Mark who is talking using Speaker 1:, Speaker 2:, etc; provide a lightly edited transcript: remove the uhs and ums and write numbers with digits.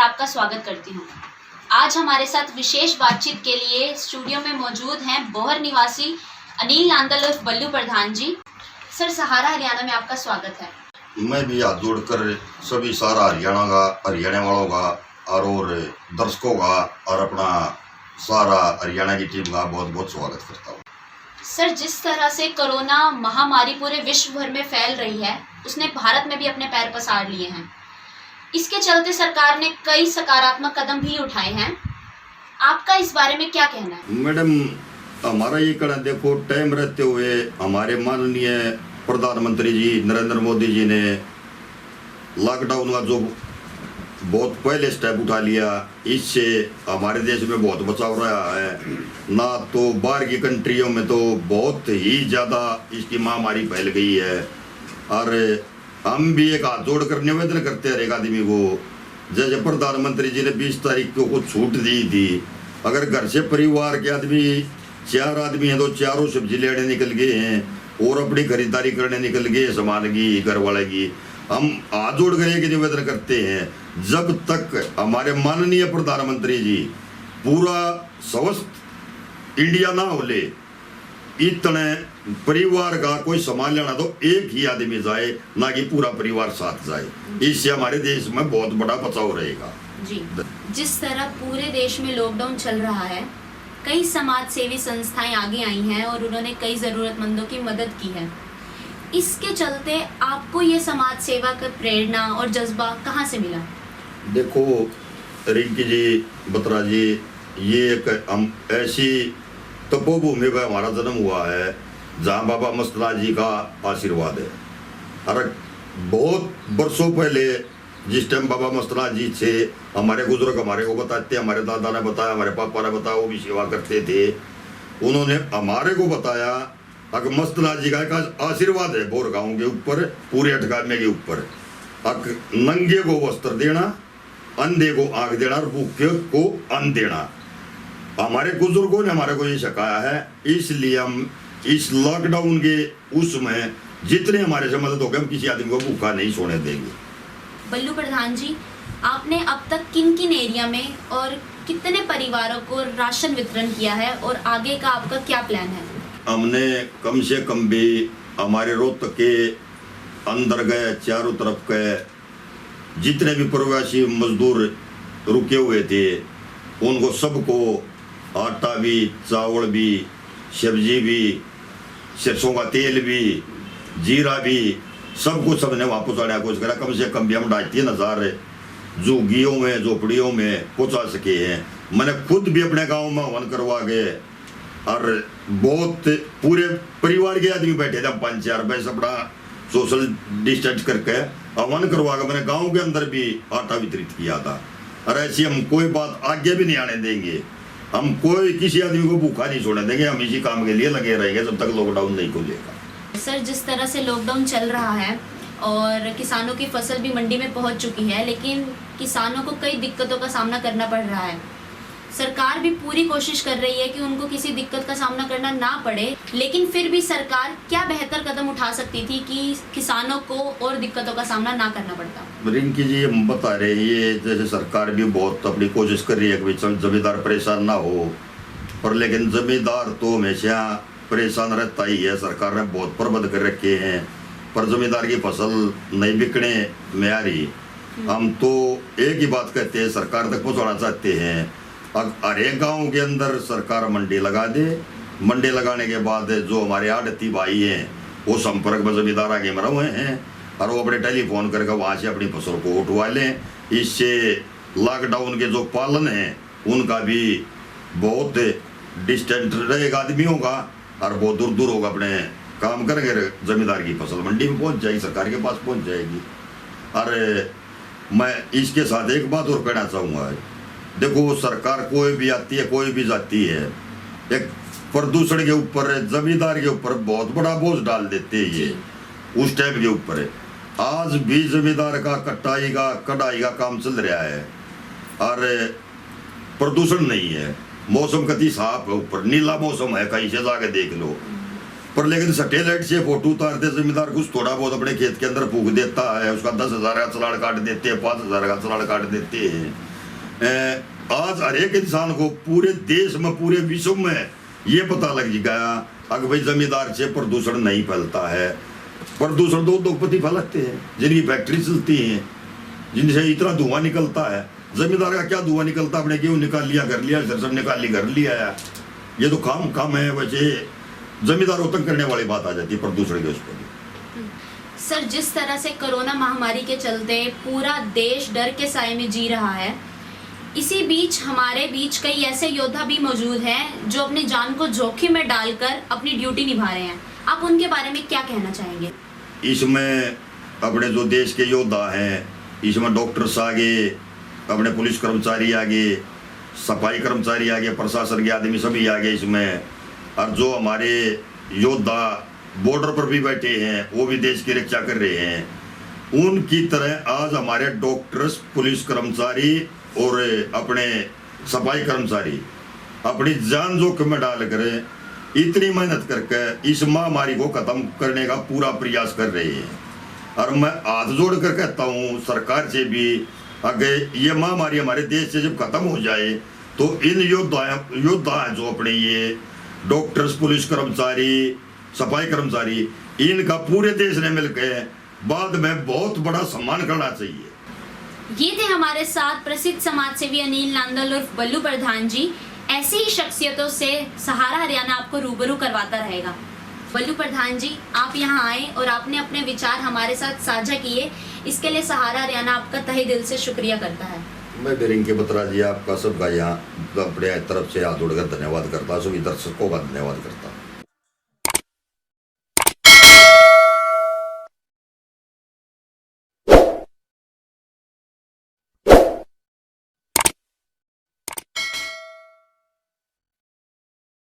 Speaker 1: आपका स्वागत करती हूँ। आज हमारे साथ विशेष बातचीत के लिए स्टूडियो में मौजूद हैं बोहर निवासी अनिल नांदल उर्फ बल्लू प्रधान जी। सर, सहारा हरियाणा में आपका स्वागत है।
Speaker 2: मैं भी हाथ जोड़कर सभी सारा हरियाणा वालों का और दर्शकों का और अपना सारा हरियाणा की टीम का बहुत बहुत स्वागत करता हूँ।
Speaker 1: सर, जिस तरह से कोरोना महामारी पूरे विश्व भर में फैल रही है, उसने भारत में भी अपने पैर पसार लिए हैं। इसके चलते सरकार ने कई सकारात्मक कदम भी उठाए हैं। आपका इस बारे में क्या कहना है?
Speaker 2: मैडम, हमारा ये कहना, देखो, टाइम रहते हुए हमारे माननीय प्रधानमंत्री जी नरेंद्र मोदी जी ने लॉकडाउन का जो बहुत पहले स्टेप उठा लिया, इससे हमारे देश में बहुत बचाव रहा है। ना तो बाहर की कंट्रियों में तो बहुत ही ज़्यादा इसकी महामारी फैल गई है। और हम भी एक हाथ जोड़कर निवेदन करते हैं हर एक आदमी को, जैसे प्रधानमंत्री जी ने 20 तारीख को छूट दी थी, अगर घर से परिवार के आदमी 4 आदमी हैं तो चारों सब्जी लेने निकल गए हैं और अपनी खरीदारी करने निकल गए सामान की, घर वाले की, हम हाथ जोड़ कर एक निवेदन करते हैं, जब तक हमारे माननीय प्रधानमंत्री जी पूरा स्वस्थ इंडिया ना हो ले, इतने परिवार का कोई सामान लेना तो एक ही आदमी जाए, ना कि पूरा परिवार साथ जाए। इससे हमारे देश में बहुत बड़ा बचाव रहेगा
Speaker 1: जी। जिस तरह पूरे देश में लॉकडाउन चल रहा है, कई समाज सेवी संस्थाएं आगे आई हैं और उन्होंने कई ज़रूरतमंदों की मदद की है। इसके चलते आपको ये समाज सेवा का प्रेरणा और जज्बा कहाँ से मिला?
Speaker 2: देखो रिंकी जी, बत्रा जी, ये एक हम ऐसी तपोभूमि में हमारा जन्म हुआ है जहाँ बाबा मस्तनाथ जी का आशीर्वाद है। अरे बहुत बरसों पहले जिस टाइम बाबा मस्तनाथ जी थे, हमारे बुजुर्ग हमारे को बताते, हमारे दादा ने बताया, हमारे पापा ने बताया, वो भी सेवा करते थे। उन्होंने हमारे को बताया अगर मस्तनाथ जी का एक आशीर्वाद है बोर गाँव के ऊपर, पूरे अठगामे के ऊपर, नंगे को वस्त्र देना, अंधे को आंख देना और भूखे को अन्न देना। हमारे बुजुर्गों ने हमारे को ये सिखाया है, इसलिए हम इस लॉकडाउन के उसमें जितने हमारे से मदद होगी, हम किसी आदमी को भूखा नहीं सोने देंगे।
Speaker 1: बल्लू प्रधान जी, आपने अब तक किन किन एरिया में और कितने परिवारों को राशन वितरण किया है और आगे का आपका क्या प्लान है?
Speaker 2: हमने कम से कम भी हमारे रोहतक के अंदर गए चारों तरफ के जितने भी प्रवासी मजदूर रुके हुए थे, उनको सबको आटा भी, चावल भी, सब्जी भी, सरसों का तेल भी, जीरा भी, सब कुछ सबने वहाँ पहुँचाने की कोशिश करा। कम से कम भी हम 2,500 झुग्गियों में, झोपड़ियों में पहुँचा सके हैं। मैंने खुद भी अपने गांव में हवन करवा के, और बहुत पूरे परिवार के आदमी बैठे थे, हम 5-4 बैस अपना सोशल डिस्टेंस करके हवन करवा के मैंने गाँव के अंदर भी आटा वितरित किया था। और ऐसी हम कोई बात आगे भी नहीं आने देंगे, हम कोई किसी आदमी को भूखा नहीं छोड़ने देंगे। हम इसी काम के लिए लगे रहेंगे जब तक लॉकडाउन नहीं खुलेगा।
Speaker 1: सर, जिस तरह से लॉकडाउन चल रहा है और किसानों की फसल भी मंडी में पहुंच चुकी है, लेकिन किसानों को कई दिक्कतों का सामना करना पड़ रहा है। सरकार भी पूरी कोशिश कर रही है कि उनको किसी दिक्कत का सामना करना ना पड़े, लेकिन फिर भी सरकार क्या बेहतर कदम उठा सकती थी कि किसानों को और दिक्कतों का सामना ना करना पड़ता?
Speaker 2: रिंकी जी, हम बता रहे हैं, ये जैसे सरकार भी बहुत अपनी कोशिश कर रही है कि जमींदार परेशान ना हो, पर लेकिन जमींदार तो हमेशा परेशान रहता ही है। सरकार ने बहुत प्रबंध कर रखे हैं, पर जमींदार की फसल नहीं बिकने में आ रही। हम तो एक ही बात कहते हैं, सरकार तक पहुँचाना चाहते हैं, हर एक गाँव के अंदर सरकार मंडी लगा दे। मंडी लगाने के बाद जो हमारे आड़ती भाई हैं वो संपर्क में जमींदार आगे मरे हुए हैं और वो अपने टेलीफोन करके वहाँ से अपनी फसल को उठवा लें। इससे लॉकडाउन के जो पालन हैं उनका भी बहुत डिस्टेंट रहेगा आदमियों का, और बहुत दूर दूर होगा अपने काम करेंगे। जमींदार की फसल मंडी में पहुँच जाएगी, सरकार के पास पहुँच जाएगी। अरे मैं इसके साथ एक बात और कहना चाहूँगा, देखो सरकार कोई भी आती है, कोई भी जाती है, एक प्रदूषण के ऊपर, जमींदार के ऊपर बहुत बड़ा बोझ डाल देते हैं ये उस टाइम के ऊपर है। आज भी जमींदार का कटाई का कटाई का काम चल रहा है और प्रदूषण नहीं है, मौसम कति साफ है, ऊपर नीला मौसम है, कहीं से जाके देख लो। पर लेकिन सैटेलाइट से फोटो उतारते जमींदार कुछ थोड़ा बहुत अपने खेत के अंदर फूक देता है, उसका 10,000 का चलान काट देते हैं, 5,000 का चलान काट देते हैं। आज हर एक इंसान को पूरे देश में पूरे विश्व में ये पता लग गया अगर भाई जमींदार से प्रदूषण नहीं फैलता है। प्रदूषण तो उद्योगपति फैलाते हैं, जिनकी फैक्ट्री चलती हैं, जिनसे इतना धुआं निकलता है। जमींदार का क्या धुआं निकलता, अपने गेहूँ निकाल लिया, घर लिया, सरसों निकाल ली, घर लिया है। ये तो काम है। वैसे जमींदार उत्पन्न करने वाली बात आ जाती है प्रदूषण के उस पर।
Speaker 1: सर, जिस तरह से कोरोना महामारी के चलते पूरा देश डर के साए में जी रहा है, इसी बीच हमारे बीच कई ऐसे योद्धा भी मौजूद हैं जो अपनी जान को जोखिम में डालकर अपनी ड्यूटी निभा रहे हैं। आप उनके बारे में क्या कहना चाहेंगे?
Speaker 2: इसमें अपने जो देश के योद्धा हैं, इसमें डॉक्टर्स आगे, अपने पुलिस कर्मचारी आगे, सफाई कर्मचारी आगे, प्रशासन के आदमी सभी आगे इसमें। और जो हमारे योद्धा बॉर्डर पर भी बैठे हैं, वो भी देश की रक्षा कर रहे हैं। उनकी तरह आज हमारे डॉक्टर्स, पुलिस कर्मचारी और अपने सफाई कर्मचारी अपनी जान जोखिम में डालकर इतनी मेहनत करके इस महामारी को खत्म करने का पूरा प्रयास कर रहे हैं। और मैं हाथ जोड़ कर कहता हूँ सरकार से भी, अगर ये महामारी हमारे देश से जब खत्म हो जाए तो इन योद्धा जो अपने ये डॉक्टर्स, पुलिस कर्मचारी, सफाई कर्मचारी, इनका पूरे देश ने मिलकर बाद में बहुत बड़ा सम्मान करना चाहिए।
Speaker 1: ये थे हमारे साथ प्रसिद्ध समाज सेवी अनिल नांदल उर्फ बल्लू प्रधान जी। ऐसी ही शख्सियतों से सहारा हरियाणा आपको रूबरू करवाता रहेगा। बल्लू प्रधान जी, आप यहाँ आए और आपने अपने विचार हमारे साथ साझा किए, इसके लिए सहारा हरियाणा आपका तहे दिल से शुक्रिया करता है।
Speaker 2: मैं बिरिंके बत्रा जी आपका सबका यहाँ अपने तरफ से हाथ जोड़कर धन्यवाद करता हूँ। सभी दर्शकों का धन्यवाद करता हूँ।